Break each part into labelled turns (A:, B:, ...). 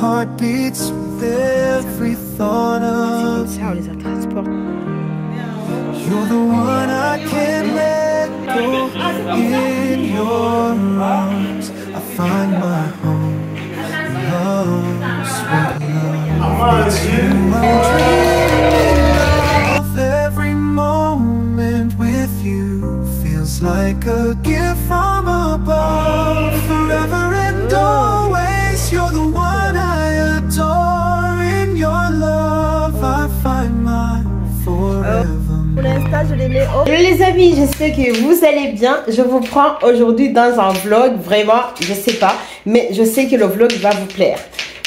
A: heart beats with every thought of
B: Ça, on les a transportés.
A: you're the one I can't let go. In your arms I find my home. Love, sweet love, it's you I'm dreaming of. Every moment with you feels like a gift from above. Forever and always, you're the one I adore. In your love I find my forever.
B: Pour l'instant, je les mets au... Les amis, j'espère que vous allez bien. Je vous prends aujourd'hui dans un vlog. Vraiment, je sais pas. Mais je sais que le vlog va vous plaire.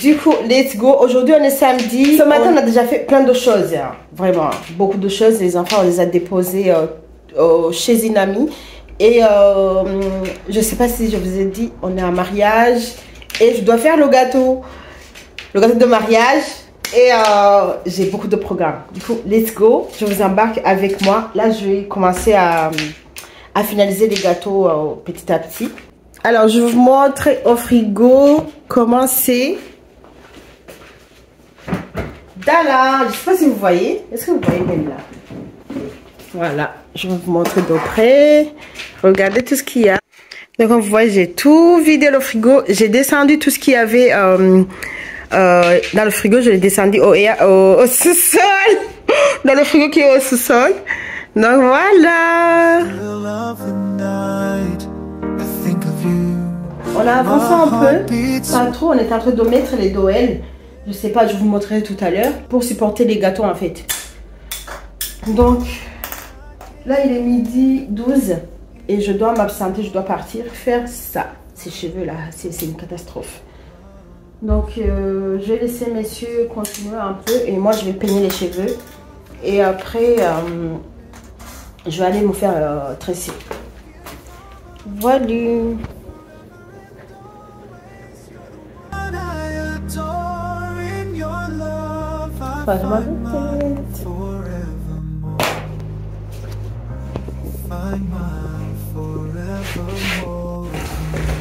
B: Du coup, let's go. Aujourd'hui, on est samedi. Ce matin, on a déjà fait plein de choses. Hein. Vraiment, beaucoup de choses. Les enfants, on les a déposés chez une amie. Et je sais pas si je vous ai dit, on est en mariage. Et je dois faire le gâteau. Le gâteau de mariage. Et j'ai beaucoup de programmes. Du coup, let's go. Je vous embarque avec moi. Là, je vais commencer à finaliser les gâteaux petit à petit. Alors, je vous montre au frigo comment c'est. Là, je ne sais pas si vous voyez. Est-ce que vous voyez même là? Voilà. Je vais vous montrer de près. Regardez tout ce qu'il y a. Donc, comme vous voyez, j'ai tout vidé le frigo. J'ai descendu tout ce qu'il y avait... dans le frigo, je l'ai descendu au sous-sol. Dans le frigo qui est au sous-sol. Donc voilà. On a avancé un peu. Pas trop, on est en train de mettre les doelles. Je sais pas, je vous montrerai tout à l'heure. Pour supporter les gâteaux en fait. Donc là il est midi 12. Et je dois m'absenter, je dois partir faire ça. Ces cheveux là, c'est une catastrophe. Donc je vais laisser messieurs continuer un peu et moi je vais peigner les cheveux et après je vais aller me faire tresser. Voilà.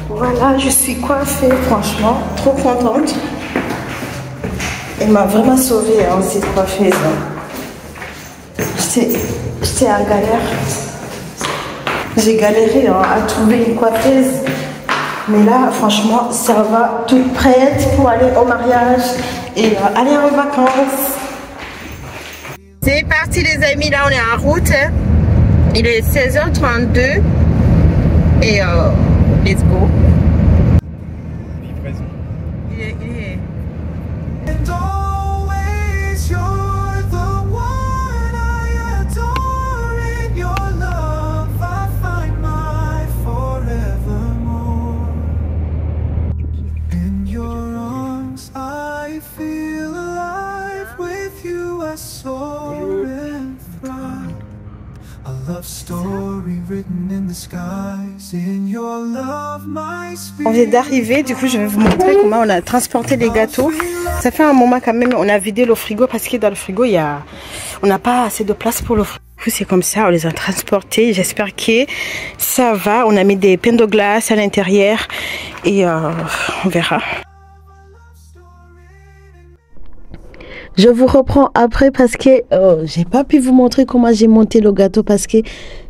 B: Voilà, je suis coiffée, franchement, trop contente. Elle m'a vraiment sauvée, hein, cette coiffeuse. J'étais en galère. J'ai galéré hein, à trouver une coiffeuse. Mais là, franchement, ça va toute prête pour aller au mariage et aller en vacances. C'est parti les amis, là on est en route. Il est 16h32 et let's go. On vient d'arriver, du coup je vais vous montrer comment on a transporté les gâteaux. Ça fait un moment quand même, on a vidé le frigo parce que dans le frigo on n'a pas assez de place pour le frigo. C'est comme ça, on les a transportés. J'espère que ça va. On a mis des pains de glace à l'intérieur et on verra. Je vous reprends après parce que j'ai pas pu vous montrer comment j'ai monté le gâteau parce que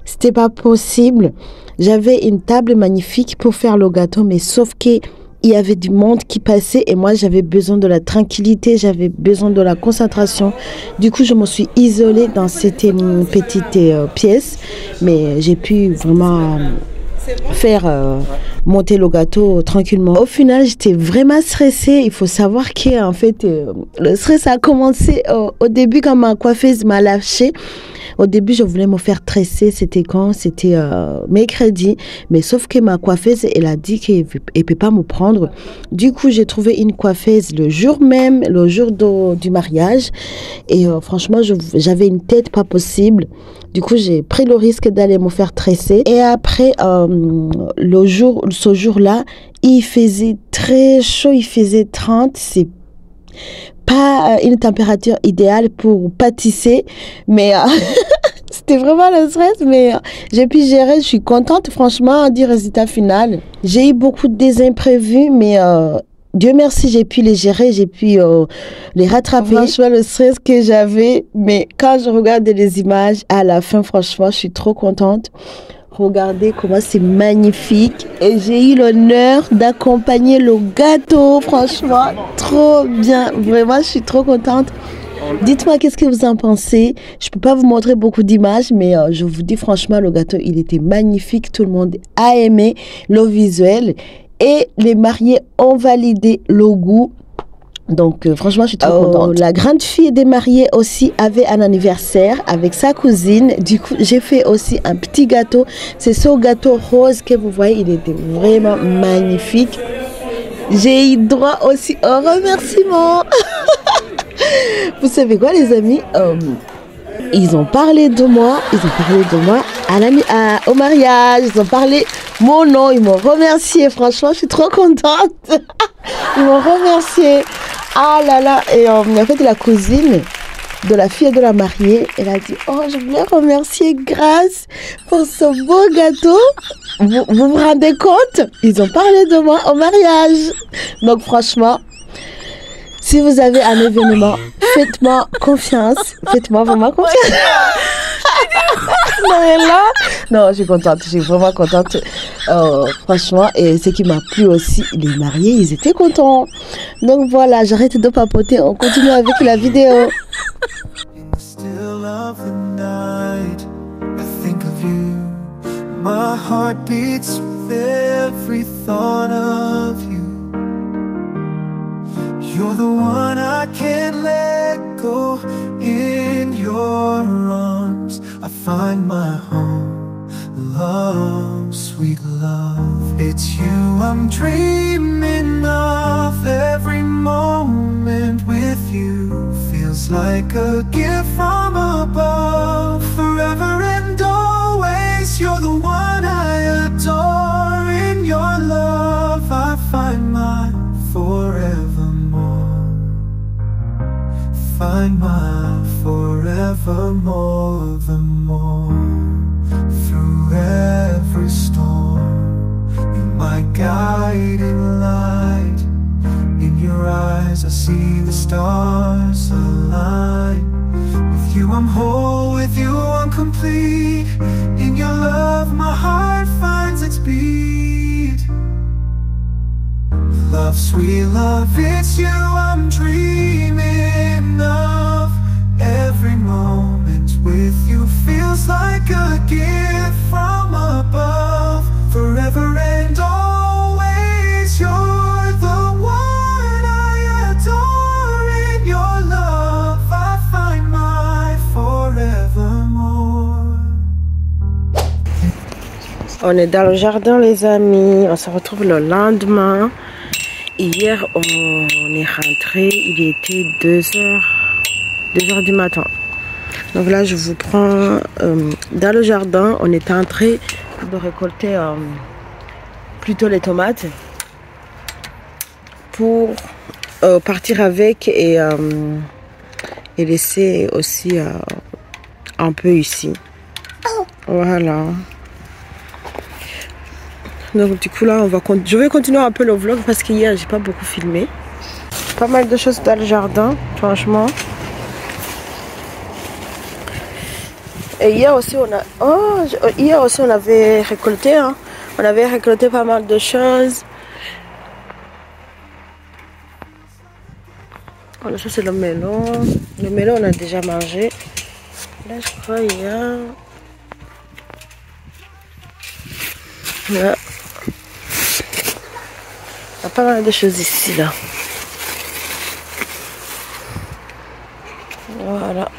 B: c'était pas possible. J'avais une table magnifique pour faire le gâteau, mais sauf que il y avait du monde qui passait et moi j'avais besoin de la tranquillité, j'avais besoin de la concentration. Du coup, je me suis isolée dans cette petite pièce, mais j'ai pu vraiment faire monter le gâteau tranquillement. Au final, j'étais vraiment stressée. Il faut savoir que en fait, le stress a commencé au début quand ma coiffeuse m'a lâché. Au début, je voulais me faire tresser. C'était quand? C'était mercredi. Mais sauf que ma coiffeuse, elle a dit qu'elle ne peut pas me prendre. Du coup, j'ai trouvé une coiffeuse le jour même, le jour du mariage. Et franchement, j'avais une tête pas possible. Du coup, j'ai pris le risque d'aller me faire tresser. Et après, ce jour-là, il faisait très chaud. Il faisait 30. C'est pas une température idéale pour pâtisser, mais c'était vraiment le stress, mais j'ai pu gérer. Je suis contente franchement du résultat final. J'ai eu beaucoup de desimprévus, mais Dieu merci, j'ai pu les gérer, j'ai pu les rattraper. Franchement, le stress que j'avais, mais quand je regarde les images, à la fin, franchement, je suis trop contente. Regardez comment c'est magnifique. Et j'ai eu l'honneur d'accompagner le gâteau. Franchement, trop bien. Vraiment, je suis trop contente. Dites-moi qu'est-ce que vous en pensez. Je peux pas vous montrer beaucoup d'images, mais je vous dis franchement, le gâteau, il était magnifique. Tout le monde a aimé le visuel. Et les mariés ont validé le goût. Donc, franchement, je suis trop contente. La grande fille des mariés aussi avait un anniversaire avec sa cousine. Du coup, j'ai fait aussi un petit gâteau. C'est ce gâteau rose que vous voyez. Il était vraiment magnifique. J'ai eu droit aussi au remerciement. Vous savez quoi, les amis? Ils ont parlé de moi. Au mariage. Ils ont parlé mon nom. Ils m'ont remercié. Franchement, je suis trop contente. Ils m'ont remercié. Ah là là. Et en fait, la cousine de la fille de la mariée, elle a dit, oh, je voulais remercier Grâce pour ce beau gâteau. Vous vous rendez compte? Ils ont parlé de moi au mariage. Donc franchement, si vous avez un événement, faites-moi confiance. Faites-moi vraiment confiance. Non, je suis contente. Je suis vraiment contente. Franchement, et ce qui m'a plu aussi, les mariés, ils étaient contents. Donc voilà, j'arrête de papoter. On continue avec la vidéo.
A: Still of the night, I think of you. My heart beats with every thought of you. You're the one I can't let go. In your arms I find my home. Love, sweet love, it's you I'm dreaming of. Every moment with you feels like a gift from above. Forever and always, you're the one I adore. In your love I find my forevermore. Find my forevermore, the more. Through every storm, you're my guiding light. In your eyes I see the stars align. With you I'm whole, with you I'm complete. In your love my heart finds its beat. Love, sweet love, it's you I'm dreaming of. Every moment with you feels like a gift from above. Forever and always, you're the one I adore. In your love I find my forevermore.
B: On est dans le jardin, les amis. On se retrouve le lendemain. Hier, on est rentré. Il était 2h du matin. Donc là, je vous prends dans le jardin. On est en train de récolter plutôt les tomates pour partir avec et laisser aussi un peu ici. Voilà. Donc du coup là je vais continuer un peu le vlog parce qu'hier j'ai pas beaucoup filmé. Pas mal de choses dans le jardin, franchement. Et hier aussi on avait récolté, hein. On avait récolté pas mal de choses. Voilà, ça c'est le melon. Le melon on a déjà mangé. Là je crois il y a... Là. Il y a pas mal de choses ici là. Voilà.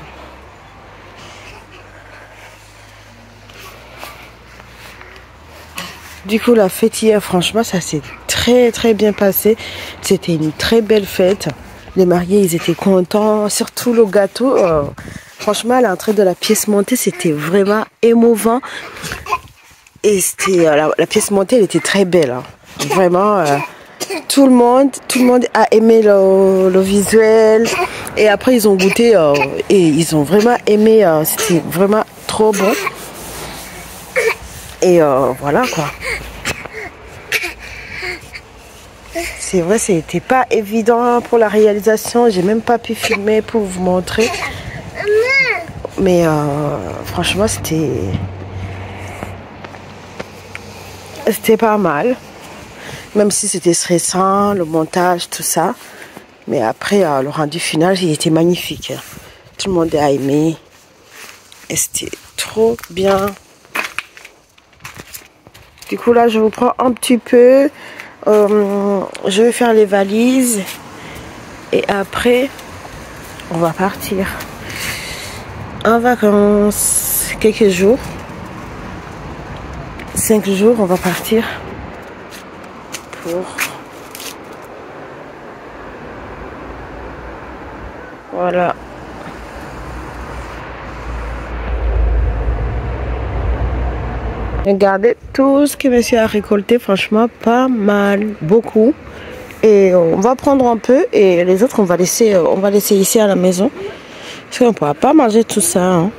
B: Du coup la fête hier, franchement ça s'est très bien passé. C'était une très belle fête. Les mariés ils étaient contents. Surtout le gâteau. Franchement à l'entrée de la pièce montée c'était vraiment émouvant. Et c'était la pièce montée elle était très belle. Hein. Vraiment. Tout le monde a aimé le visuel et après ils ont goûté et ils ont vraiment aimé, c'était vraiment trop bon et voilà quoi. C'est vrai, c'était pas évident pour la réalisation. J'ai même pas pu filmer pour vous montrer. Mais franchement, c'était pas mal. Même si c'était stressant, le montage, tout ça. Mais après, le rendu final, il était magnifique. Tout le monde a aimé. Et c'était trop bien. Du coup, là, je vous prends un petit peu. Je vais faire les valises. Et après, on va partir en vacances. Quelques jours. 5 jours, on va partir pour... Voilà. Regardez tout ce que monsieur a récolté, franchement pas mal, beaucoup. Et on va prendre un peu et les autres on va laisser ici à la maison. Parce qu'on ne pourra pas manger tout ça. Hein.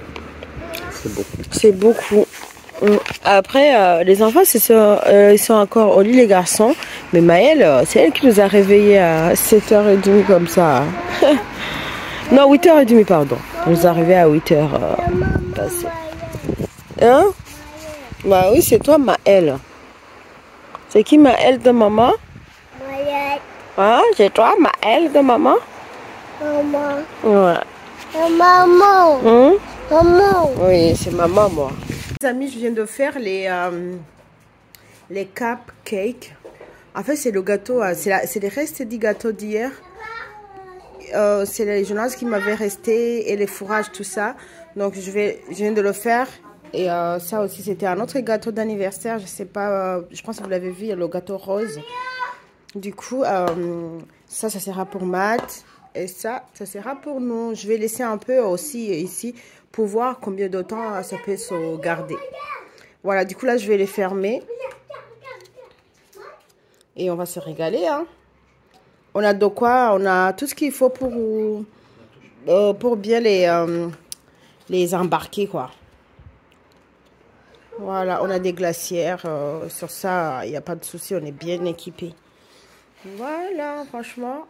B: C'est beaucoup. Après, les enfants, ils sont encore au lit, les garçons. Mais Maëlle, c'est elle qui nous a réveillés à 7h30 comme ça. Non, 8h30, pardon. Elle nous est arrivés à 8h passé. Hein? Bah oui, c'est toi, Maëlle. C'est qui Maëlle de maman?
C: Maëlle.
B: Ah, c'est toi, Maëlle de maman?
C: Maman.
B: Ouais.
C: Maman.
B: Hum?
C: Maman.
B: Oui, c'est maman, moi. Les amis, je viens de faire les cupcakes. En fait, c'est le gâteau, c'est les restes du gâteau d'hier. C'est les journaux qui m'avaient resté et les fourrages, tout ça. Donc, je viens de le faire. Et ça aussi, c'était un autre gâteau d'anniversaire. Je sais pas, je pense que vous l'avez vu, le gâteau rose. Du coup, ça sera pour Matt. Et ça sera pour nous. Je vais laisser un peu aussi ici pour voir combien de temps ça peut se garder. Voilà, du coup, là, je vais les fermer. Et on va se régaler, hein. On a de quoi, on a tout ce qu'il faut pour bien les embarquer, quoi. Voilà, on a des glacières. Sur ça, il n'y a pas de souci, on est bien équipé. Voilà, franchement,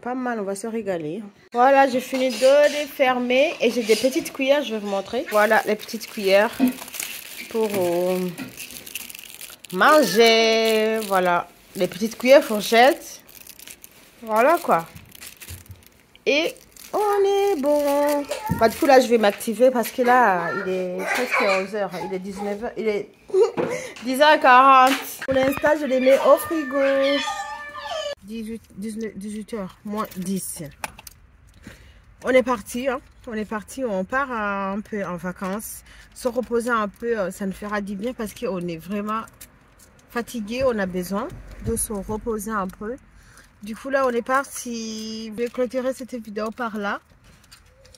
B: pas mal, on va se régaler. Voilà, j'ai fini de les fermer. Et j'ai des petites cuillères, je vais vous montrer. Voilà, les petites cuillères pour manger. Voilà, les petites cuillères fourchettes. Voilà, quoi. Et on est bon. Bah, du coup, là, je vais m'activer parce que là, il est presque 11h. Il est 19h. Il est 10h40. Pour l'instant, je les mets au frigo. 18h, moins 10. On est parti, hein. On est parti. On part un peu en vacances. Se reposer un peu, ça nous fera du bien parce qu'on est vraiment fatigué. On a besoin de se reposer un peu. Du coup, là, on est parti. Je vais clôturer cette vidéo par là.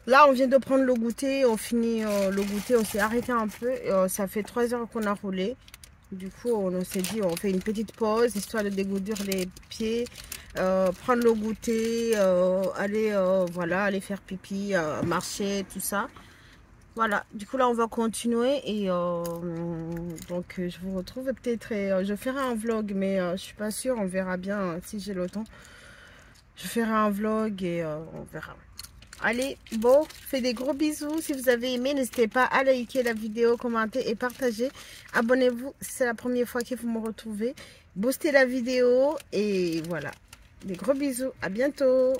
B: Là, on vient de prendre le goûter. On finit le goûter. On s'est arrêté un peu. Ça fait 3 heures qu'on a roulé. Du coup, on s'est dit, on fait une petite pause, histoire de dégourdir les pieds. Prendre le goûter. Voilà, aller faire pipi, marcher, tout ça. Voilà, du coup là on va continuer et donc je vous retrouve peut-être je ferai un vlog mais je suis pas sûre, on verra bien si j'ai le temps. Je ferai un vlog et on verra. Allez, bon, faites des gros bisous. Si vous avez aimé, n'hésitez pas à liker la vidéo, commenter et partager. Abonnez-vous si c'est la première fois que vous me retrouvez. Boostez la vidéo et voilà. Des gros bisous, à bientôt.